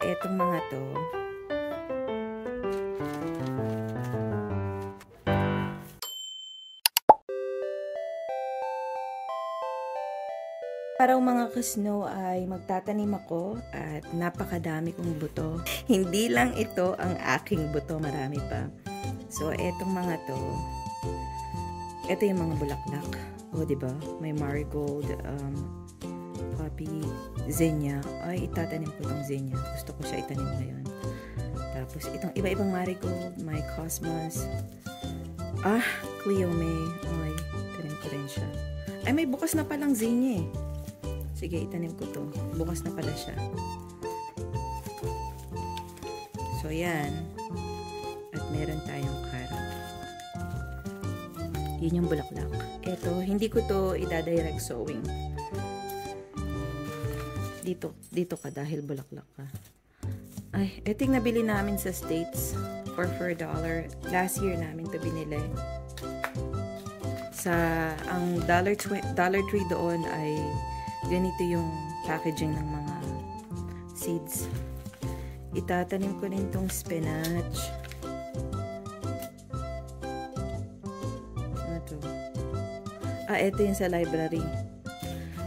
etong mga to, araw mga ka-snow ay magtatanim ako at napakadami kong buto. Hindi lang ito ang aking buto, marami pa. So, etong mga to, ito yung mga bulaklak. O, diba? May marigold, poppy, zinnia. Ay, itatanim ko itong zinnia. Gusto ko siya itanim ngayon. Tapos, itong iba-ibang marigold, may cosmos. Cleome. Ay, itanim ko rin siya. Ay, may bukas na palang zinnia eh. Sige, itanim ko to. Bukas na pala siya. So, yan. At meron tayong carrot. Yun yung bulaklak. Ito, hindi ko to ida-direct sowing. Dito ka dahil bulaklak ka. Ay, ito yung nabili namin sa States for $4. Last year namin to binili. Ang Dollar Tree doon ay ganito yung packaging ng mga seeds. Itatanim ko rin tong spinach. Ano to? Ito yung sa library.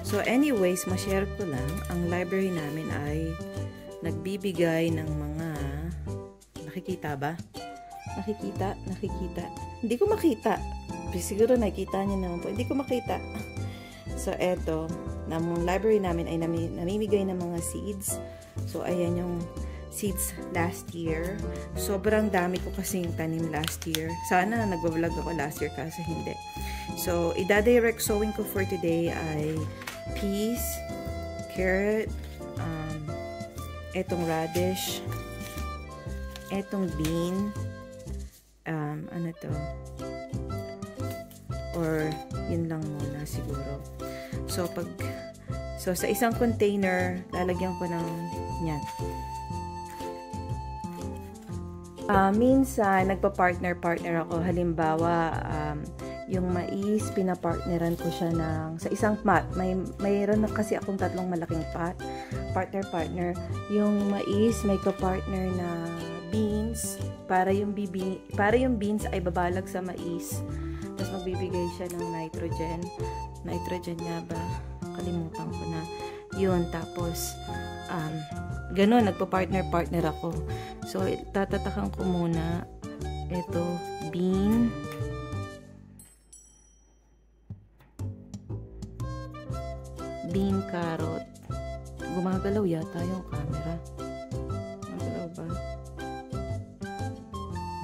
So anyways, ma-share ko lang. Ang library namin ay nagbibigay ng mga... Nakikita ba? Nakikita? Hindi ko makita. Siguro nakikita niyo naman po. Hindi ko makita. So eto, ng library namin ay namimigay ng mga seeds. So, ayan yung seeds last year. Sobrang dami ko kasing tanim last year. Sana nagbablog ako last year kasi hindi. So, ida-direct sowing ko for today ay peas, carrot, etong radish, etong bean, ano to? Or, yun lang muna siguro. So, sa isang container, lalagyan ko ng yan. Minsan, nagpa-partner ako. Halimbawa, yung mais, pinapartneran ko siya sa isang pot. Mayroon na kasi akong tatlong malaking pot. Partner. Yung mais, may ka-partner na beans. Para yung beans ay babalag sa mais. Tapos magbibigay siya ng nitrogen. Nitrogen niya ba? Kalimutan ko na. Yun, tapos, ganun, nagpa-partner ako. So, tatatakan ko muna ito, bean, carrot. Gumagalaw yata yung camera. Gumagalaw ba?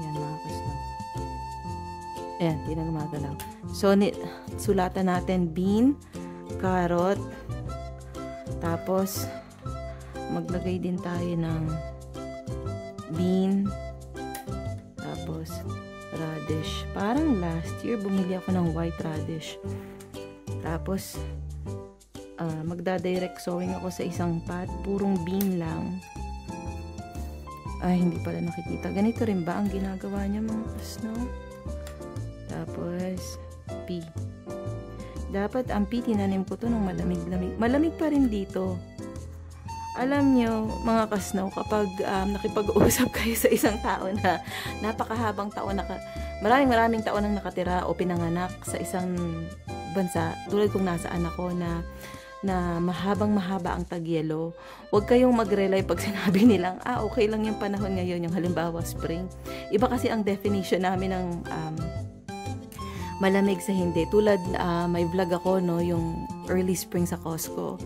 Yan, mga kasno. Ayan, di na gumagalaw. So, sulatan natin bean, carrot, tapos maglagay din tayo ng bean, tapos radish. Parang last year bumili ako ng white radish. Tapos magda-direct sowing ako sa isang pot, purong bean lang. Ay, hindi pala nakikita. Ganito rin ba ang ginagawa niya mga kasno? Tapos pea. Dapat ang pea, tinanim ko to nung malamig-lamig. Malamig pa rin dito. Alam nyo, mga kasnaw, kapag nakipag-uusap kayo sa isang tao na napakahabang taon, maraming taon nang nakatira o pinanganak sa isang bansa, tulad kung nasaan ako na mahaba ang tagyelo, huwag kayong mag-rely pag sinabi nilang, okay lang yung panahon ngayon, yung halimbawa spring. Iba kasi ang definition namin ng malamig sa hindi. Tulad, may vlog ako, no, yung early spring sa Costco.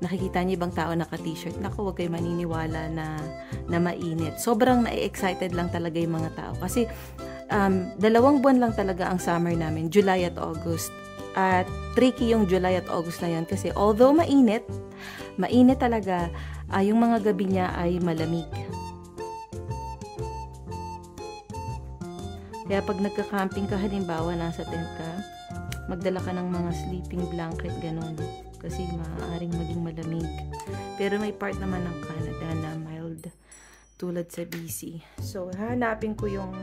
Nakikita niyo ibang tao naka-t-shirt. Naku, huwag kayo maniniwala na mainit. Sobrang na-excited lang talaga yung mga tao. Kasi, 2 buwan lang talaga ang summer namin, July at August. At tricky yung July at August na yan kasi although mainit talaga, yung mga gabi niya ay malamig. Kaya pag nagka-camping ka, halimbawa nasa tent ka, magdala ka ng mga sleeping blanket, ganun. Kasi maaaring maging malamig. Pero may part naman ng Canada na mild, tulad sa BC. So, hanapin ko yung...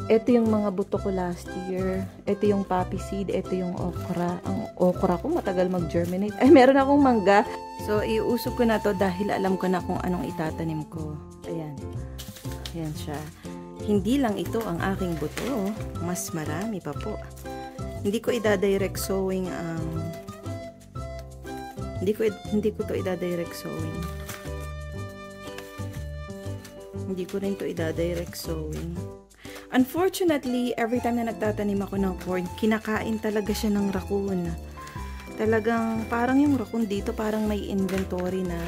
Ito yung mga buto ko last year. Ito yung poppy seed. Ito yung okra. Ang okra ko matagal mag-germinate. Ay, meron akong mangga. So, iusog ko na to dahil alam ko na kung anong itatanim ko. Ayan. Ayan siya. Hindi lang ito ang aking buto. Mas marami pa po. Hindi ko ida-direct sowing ang... Hindi ko to ida-direct sowing. Hindi ko rin to ida-direct sowing. Unfortunately, every time na nagtatanim ako ng corn, kinakain talaga siya ng raccoon. Talagang parang yung raccoon dito parang may inventory na.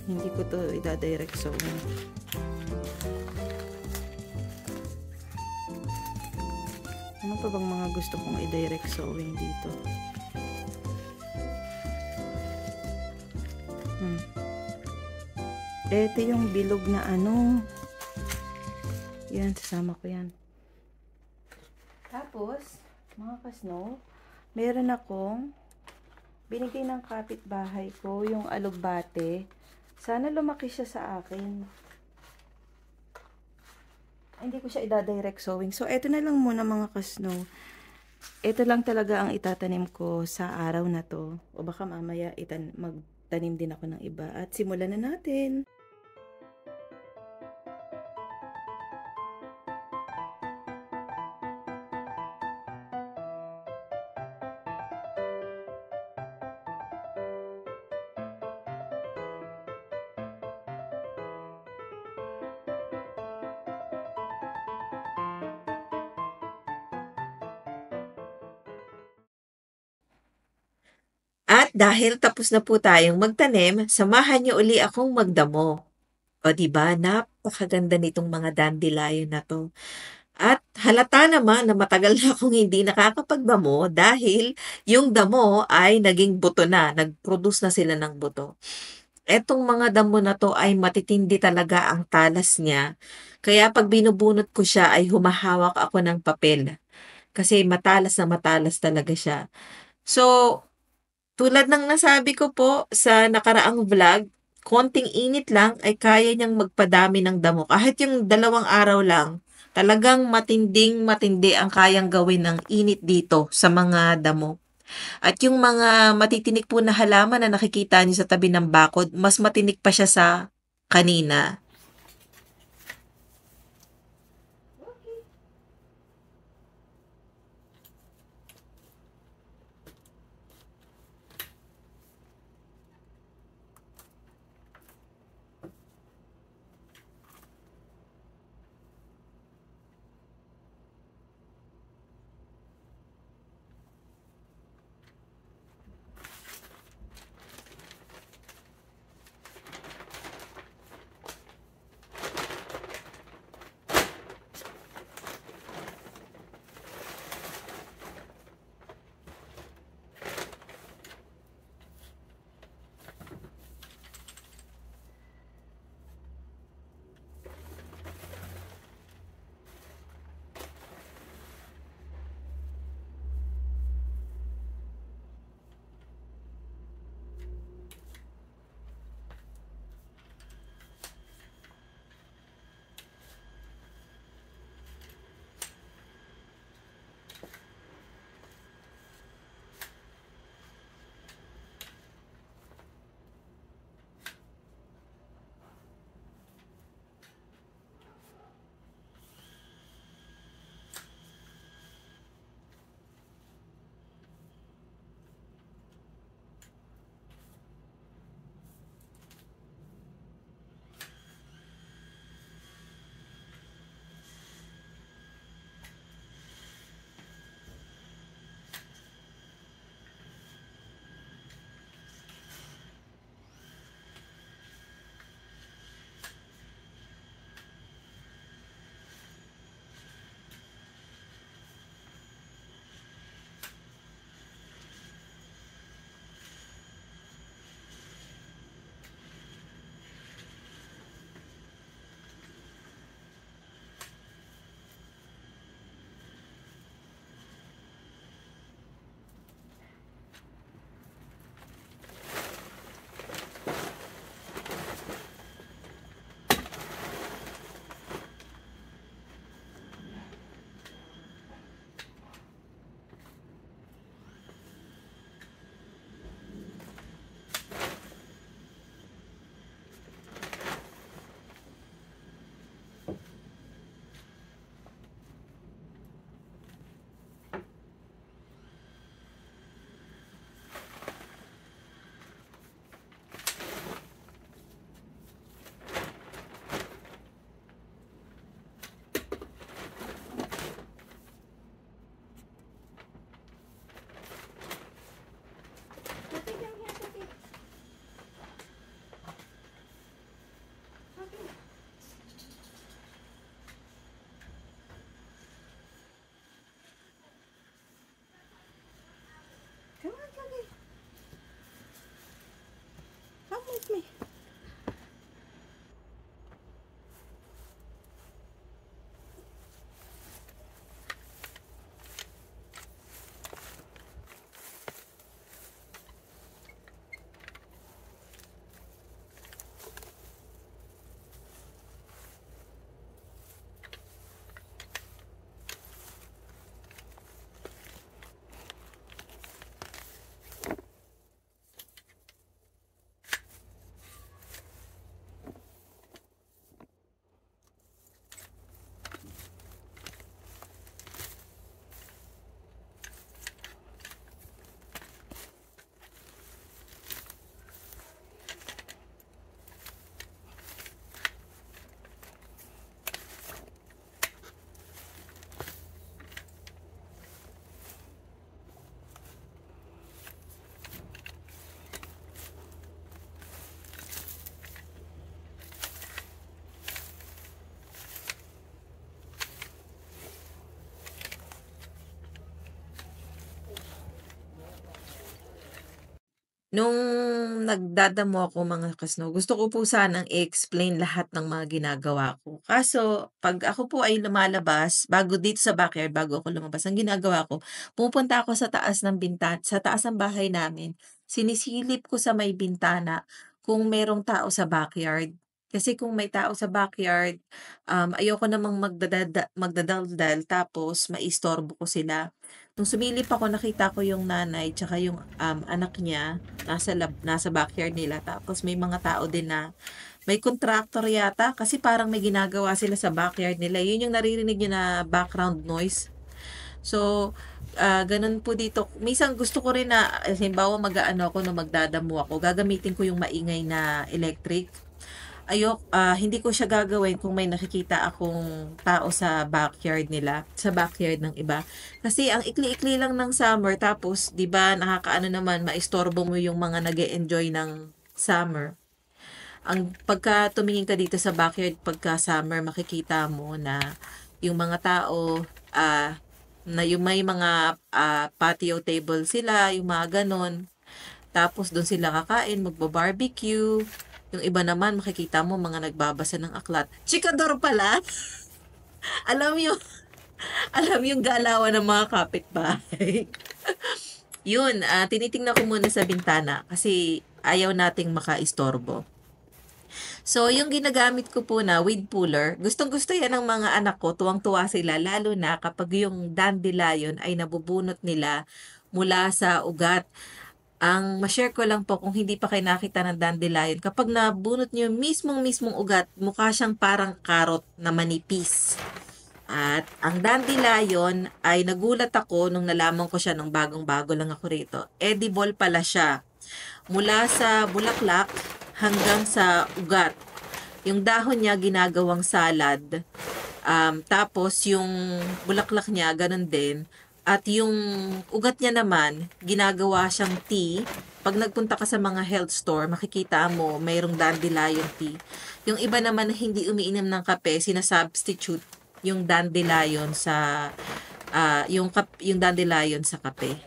Hindi ko to ida-direct sowing. Ano pa bang mga gusto kong i-direct sowing dito? Ito yung bilog na ano. Yan, sasama ko yan. Tapos, mga ka-snow, meron akong binigay ng kapitbahay ko, yung alugbate. Sana lumaki siya sa akin. Hindi ko siya ida-direct sowing. So, eto na lang muna mga ka-snow. Ito lang talaga ang itatanim ko sa araw na to. O baka mamaya magtanim din ako ng iba. At simulan na natin. At dahil tapos na po tayong magtanim, samahan niyo uli akong magdamo. O di ba, napakaganda nitong mga dandelion na to. At halata naman na matagal na akong hindi nakakapagdamo dahil yung damo ay naging buto na, nag-produce na sila ng buto. Etong mga damo na to ay matitindi talaga ang talas niya. Kaya pag binubunot ko siya ay humahawak ako ng papel. Kasi matalas na matalas talaga siya. So, tulad ng nasabi ko po sa nakaraang vlog, konting init lang ay kaya niyang magpadami ng damo. Kahit yung 2 araw lang, talagang matinding-matindi ang kayang gawin ng init dito sa mga damo. At yung mga matitinik po na halaman na nakikita niyo sa tabi ng bakod, mas matinik pa siya sa kanina. at me. Nung nagdadamo ako mga ka-snow, gusto ko po sanang i-explain lahat ng mga ginagawa ko. Kaso 'pag ako po ay lumalabas bago dito sa backyard, bago ako lumabas, ang ginagawa ko, pumupunta ako sa taas ng bahay namin. Sinisilip ko sa may bintana kung merong tao sa backyard. Kasi kung may tao sa backyard, ayoko namang magdadaldal tapos maistorbo ko sila. Nung sumilip ako, nakita ko yung nanay tsaka yung, anak niya nasa backyard nila, tapos may mga tao din na may contractor yata kasi parang may ginagawa sila sa backyard nila. Yun yung naririnig niyo na background noise. So, ganun po dito. Minsan gusto ko rin na halimbawa mag-aano ako 'no, magdadamo ako, gagamitin ko yung maingay na electric. Hindi ko siya gagawin kung may nakikita akong tao sa backyard nila, sa backyard ng iba. Kasi ang ikli-ikli lang ng summer, tapos 'di ba nakakaano naman, maistorbo mo yung mga nag-e-enjoy ng summer. Pagka tumingin ka dito sa backyard pagka summer, makikita mo na yung mga tao, na yung may mga patio table sila, yung mga ganon. Tapos doon sila kakain, magba-barbecue. Yung iba naman makikita mo mga nagbabasa ng aklat. Chikador pala. Alam yung alam yung galawan ng mga kapitbahay. Yun, tinitingnan ko muna sa bintana kasi ayaw nating makaistorbo. So, yung ginagamit ko po na weed puller, gustong-gusto yan ng mga anak ko, tuwang-tuwa sila, lalo na kapag yung dandelion ay nabubunot nila mula sa ugat. Ang ma-share ko lang po kung hindi pa kayo nakita ng dandelion, kapag nabunot niyo yung mismong-mismong ugat, mukha siyang parang karot na manipis. At ang dandelion ay nagulat ako nung nalaman ko siya nung bagong-bago lang ako rito. Edible pala siya. Mula sa bulaklak hanggang sa ugat. Yung dahon niya ginagawang salad. Tapos yung bulaklak niya ganun din. At yung ugat niya naman, ginagawa siyang tea. Pag nagpunta ka sa mga health store, makikita mo mayroong dandelion tea. Yung iba naman na hindi umiinom ng kape, sinasubstitute yung dandelion sa yung dandelion sa kape.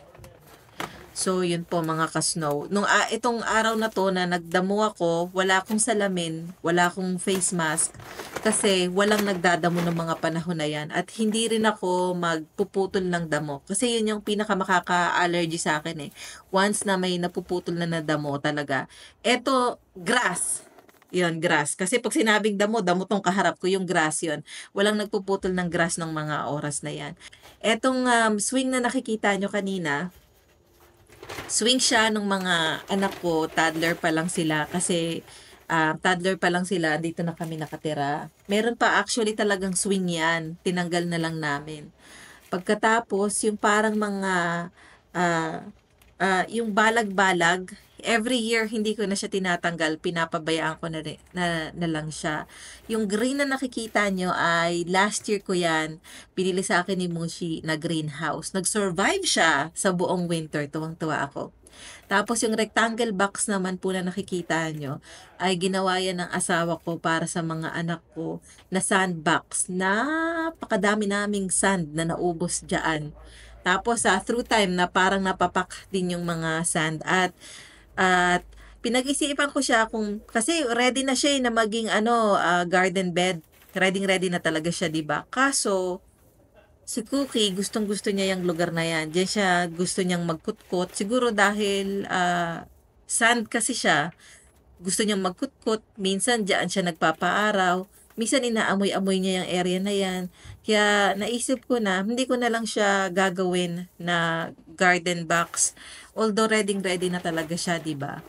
So, yun po mga ka-snow. Itong araw na to na nagdamo ako, wala akong salamin, wala akong face mask, kasi walang nagdadamo ng mga panahon na yan. At hindi rin ako magpuputol ng damo. Kasi yun yung pinaka makaka-allergy sa akin eh. Once na may napuputol na damo talaga. Eto, grass. Yun, grass. Kasi pag sinabing damo, damo tong kaharap ko, yung grass yun. Walang nagpuputol ng grass ng mga oras na yan. Etong swing na nakikita nyo kanina, swing siya nung mga anak ko, toddler pa lang sila kasi toddler pa lang sila, dito na kami nakatira. Meron pa actually talagang swing yan, tinanggal na lang namin. Pagkatapos, yung parang mga ah, yung balag-balag, every year hindi ko na siya tinatanggal, pinapabayaan ko na lang siya. Yung green na nakikita nyo ay last year ko yan, pinili sa akin ni Mushi na greenhouse. Nag-survive siya sa buong winter, tuwang-tuwa ako. Tapos yung rectangle box naman po na nakikita nyo, ay ginawa yan ng asawa ko para sa mga anak ko na sandbox. Napakadami naming sand na naubos dyan. Tapos through time na parang napapak din yung mga sand at Pinag-isipan ko siya kung kasi ready na siya na maging garden bed. Ready na talaga siya, 'di ba? Kaso si Cookie gustong-gusto niya yung lugar na yan. Diyan siya gusto niyang magkutkot. Siguro dahil sand kasi siya, gusto niyang magkutkot. Minsan diyan siya nagpapaaraw. Minsan inaamoy-amoy niya yung area na yan. Kaya naisip ko na, hindi ko na lang siya gagawin na garden box. Although ready na talaga siya, 'di ba?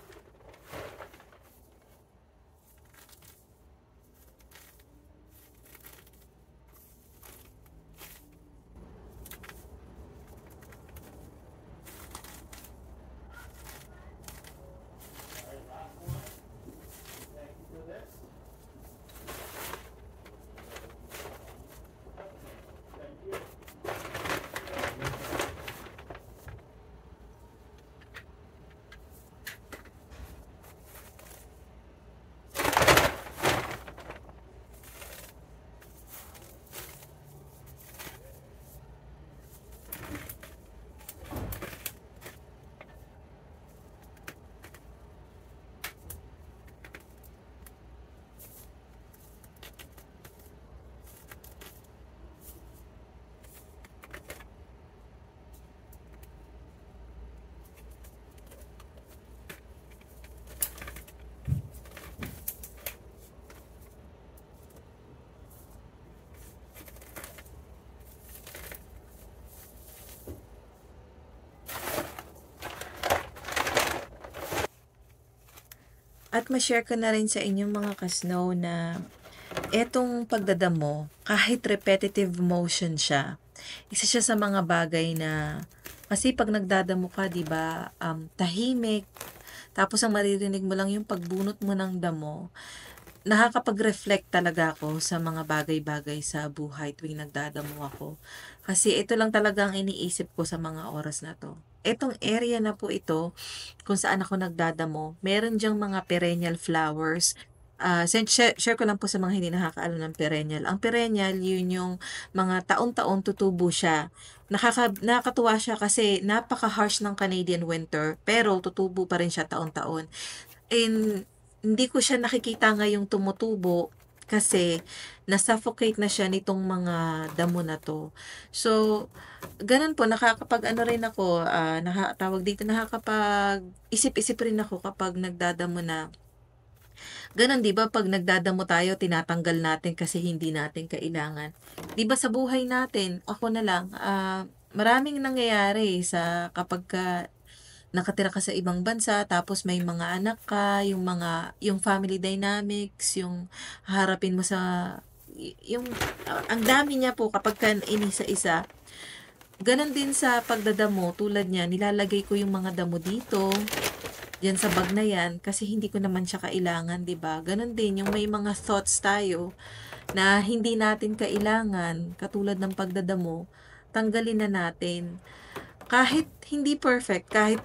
At ma-share ko na rin sa inyong mga ka-snow na etong pagdadamo, kahit repetitive motion siya, isa siya sa mga bagay na kasi pag nagdadamo ka, 'di ba, tahimik, tapos ang maririnig mo lang yung pagbunot mo ng damo. Nakakapag-reflect talaga ako sa mga bagay-bagay sa buhay tuwing nagdadamo ako. Kasi ito lang talaga ang iniisip ko sa mga oras na 'to. Etong area na po ito, kung saan ako nagdadamo, meron diyang mga perennial flowers. Share ko lang po sa mga hindi nakakaalam ng perennial. Ang perennial, yun yung mga taon-taon tutubo siya. Nakakatuwa siya kasi napaka-harsh ng Canadian winter, pero tutubo pa rin siya taon-taon. And hindi ko siya nakikita ngayong tumutubo kasi nasuffocate na siya nitong mga damo na 'to. So, gano'n po nakakapag-ano rin ako, tawag dito, nakakapag-isip-isip rin ako kapag nagdadamo na gano'n, 'di ba 'pag nagdadamo tayo tinatanggal natin kasi hindi natin kailangan. 'Di ba sa buhay natin, ako na lang, maraming nangyayari sa kapagka nakatira ka sa ibang bansa tapos may mga anak ka, yung family dynamics, yung haharapin mo sa yung ang dami niya po kapagka inisa-isa. Gano'n din sa pagdadamo, tulad niyan, nilalagay ko yung mga damo dito, diyan sa bag na yan, kasi hindi ko naman siya kailangan, 'di ba? Gano'n din yung may mga thoughts tayo na hindi natin kailangan, katulad ng pagdadamo, tanggalin na natin. Kahit hindi perfect, kahit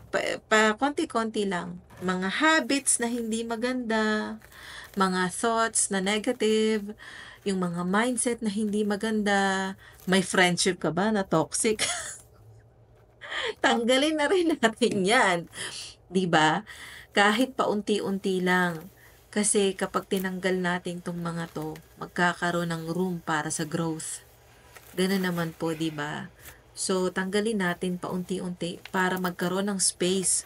konti-konti lang. Mga habits na hindi maganda, mga thoughts na negative, yung mga mindset na hindi maganda, may friendship ka ba na toxic? Tanggalin na rin natin 'yan, 'di ba? Kahit paunti-unti lang. Kasi kapag tinanggal natin 'tong mga 'to, magkakaroon ng room para sa growth. Gano'n naman po, 'di ba? So, tanggalin natin paunti-unti para magkaroon ng space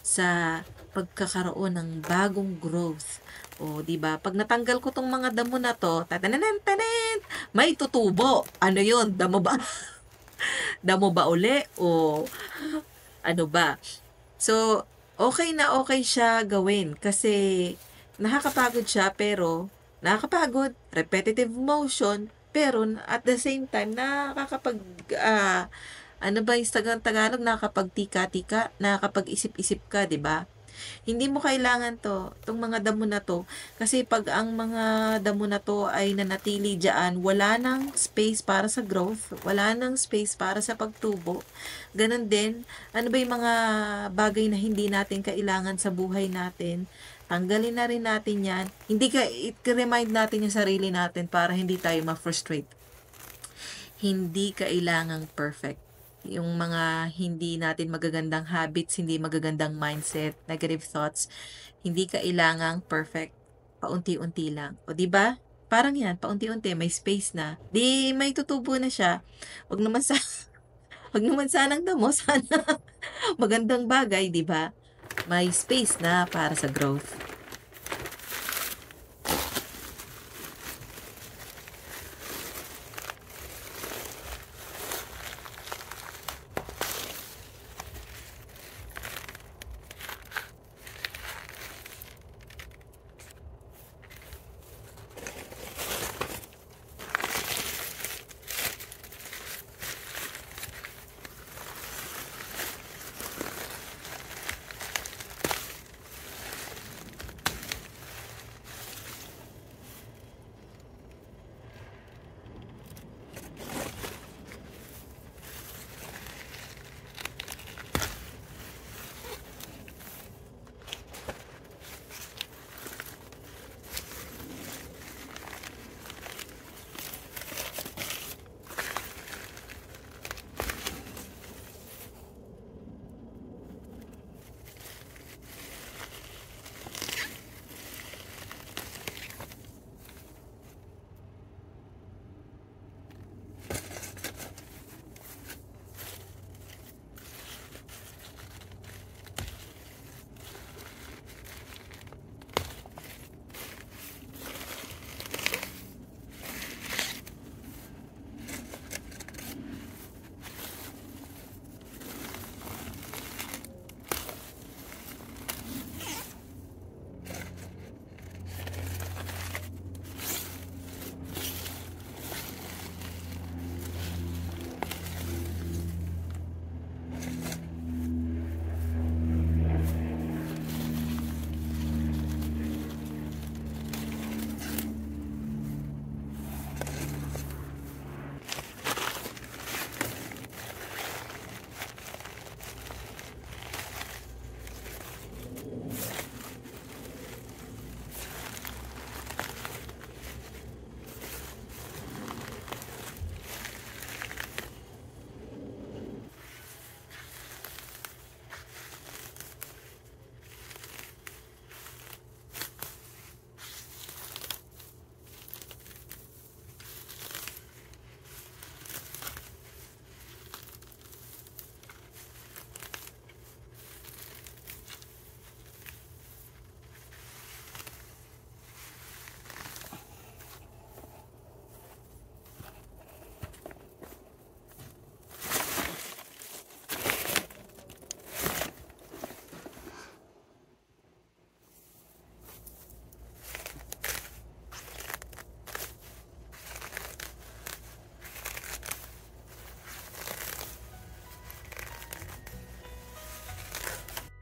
sa pagkakaroon ng bagong growth. O, 'di ba? Pag natanggal ko 'tong mga damo na 'to, tatanan tanan, may tutubo. Ano 'yun? Damo ba? Damo ba uli o ano ba? So, okay siya gawin kasi nakakapagod siya pero nakakapagod, repetitive motion, pero at the same time nakakapag ano ba yung Tagalog, nakakapagtika-tika, nakakapag-isip-isip ka, 'di ba? Hindi mo kailangan 'tong mga damo na 'to, kasi 'pag ang mga damo na 'to ay nanatili diyan, wala ng space para sa growth, wala ng space para sa pagtubo. Gano'n din, ano ba yung mga bagay na hindi natin kailangan sa buhay natin, tanggalin na rin natin 'yan. Hindi i-remind natin yung sarili natin para hindi tayo ma-frustrate. Hindi kailangang perfect. yung mga hindi natin magagandang habits, hindi magagandang mindset, negative thoughts, hindi kailangang perfect. Paunti-unti lang. O, di ba? Parang yan, paunti-unti, may space na. Di may tutubo na siya. Wag naman sa wag naman sanang damo, sana magandang bagay, di ba? May space na para sa growth.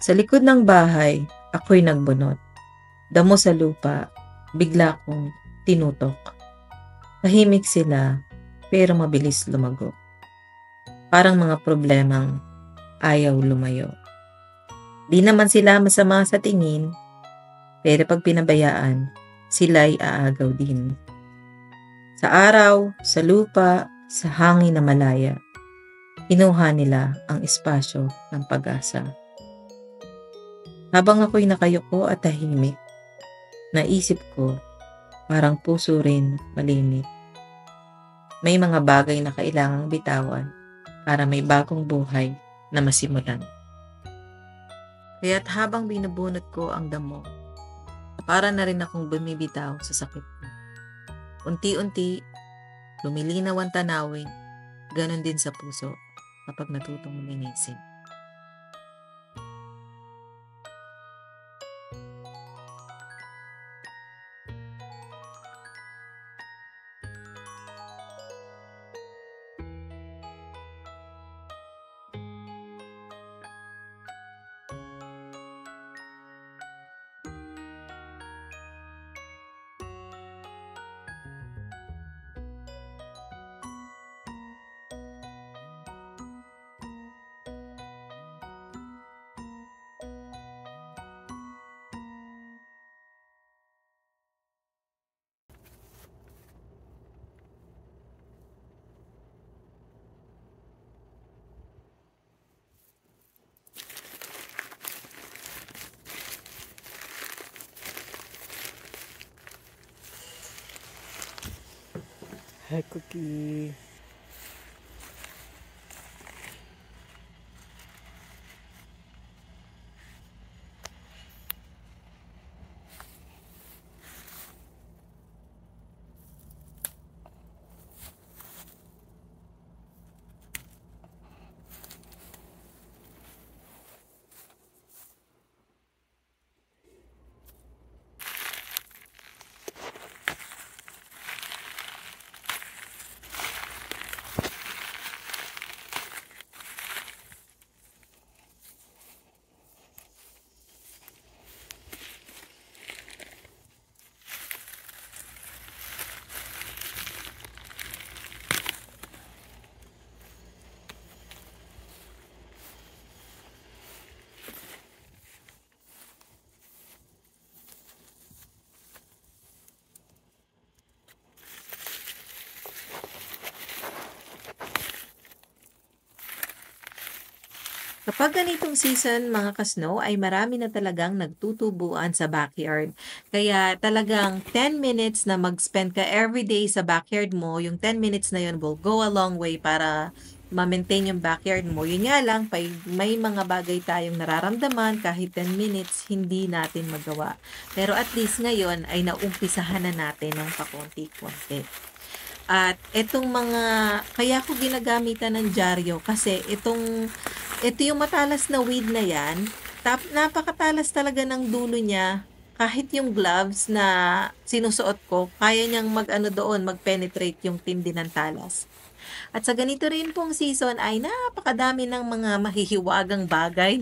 Sa likod ng bahay, ako'y nagbunot. Damo sa lupa, bigla kong tinutok. Tahimik sila, pero mabilis lumago. Parang mga problemang ayaw lumayo. Di naman sila masama sa tingin, pero pag pinabayaan, sila'y aagaw din. Sa araw, sa lupa, sa hangin na malaya, kinuha nila ang espasyo ng pag-asa. Habang ako'y nakayuko at tahimik, naisip ko, parang puso rin malimit. May mga bagay na kailangang bitawan para may bagong buhay na masimulan. Kaya't habang binubunot ko ang damo, para na rin akong bumibitaw sa sakit ko. Unti-unti, lumilinaw ang tanawin, ganon din sa puso kapag natutong linisin. Hi, Cookie. Kapag ganitong season mga ka-snow ay marami na talagang nagtutubuan sa backyard. Kaya talagang 10 minutes na mag-spend ka everyday sa backyard mo, yung 10 minutes na yun will go a long way para ma-maintain yung backyard mo. Yun nga lang, may mga bagay tayong nararamdaman kahit 10 minutes hindi natin magawa. Pero at least ngayon ay naumpisahan na natin ng pakonti-konti. At itong kaya ko ginagamitan ng dyaryo kasi ito yung matalas na weed na yan, napakatalas talaga ng dulo niya. Kahit yung gloves na sinusuot ko, kaya niyang mag-penetrate yung tindi ng talas. At sa ganito rin pong season ay napakadami ng mga mahihiwagang bagay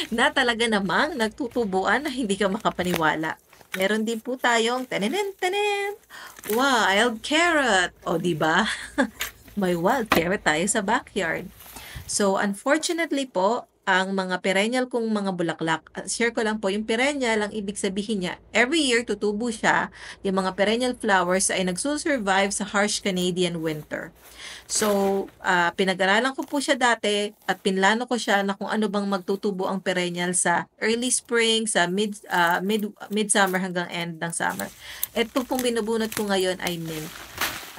na talaga namang nagtutubuan na hindi ka makapaniwala. Meron din po tayong tanen, wild carrot. O, di ba? May wild carrot tayo sa backyard. So, unfortunately po, ang mga perennial kong mga bulaklak, share ko lang po, yung perennial, ang ibig sabihin niya, every year tutubo siya, yung mga perennial flowers ay nagsusurvive sa harsh Canadian winter. So, pinag-aralan ko po siya dati at pinlano ko siya na kung ano bang magtutubo ang perennial sa early spring, sa midsummer hanggang end ng summer. Ito pong binubunot ko ngayon ay mint.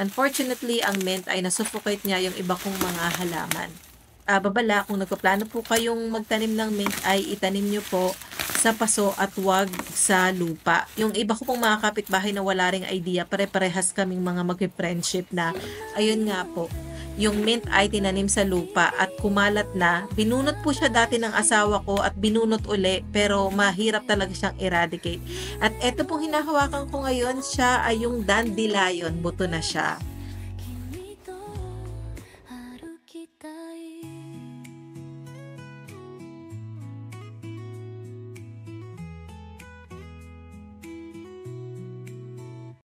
Unfortunately, ang mint ay nasuffocate niya yung iba kong mga halaman. Babala, kung nagpaplano po kayong magtanim ng mint ay itanim nyo po sa paso at wag sa lupa. Yung iba ko pong mga kapitbahay na wala ring idea, pare-parehas kaming mga mag-friendship na, ayun nga po, yung mint ay tinanim sa lupa at kumalat na. Binunot po siya dati ng asawa ko at binunot uli pero mahirap talaga siyang eradicate. At eto pong hinahawakan ko ngayon, siya ay yung dandelion, buto na siya.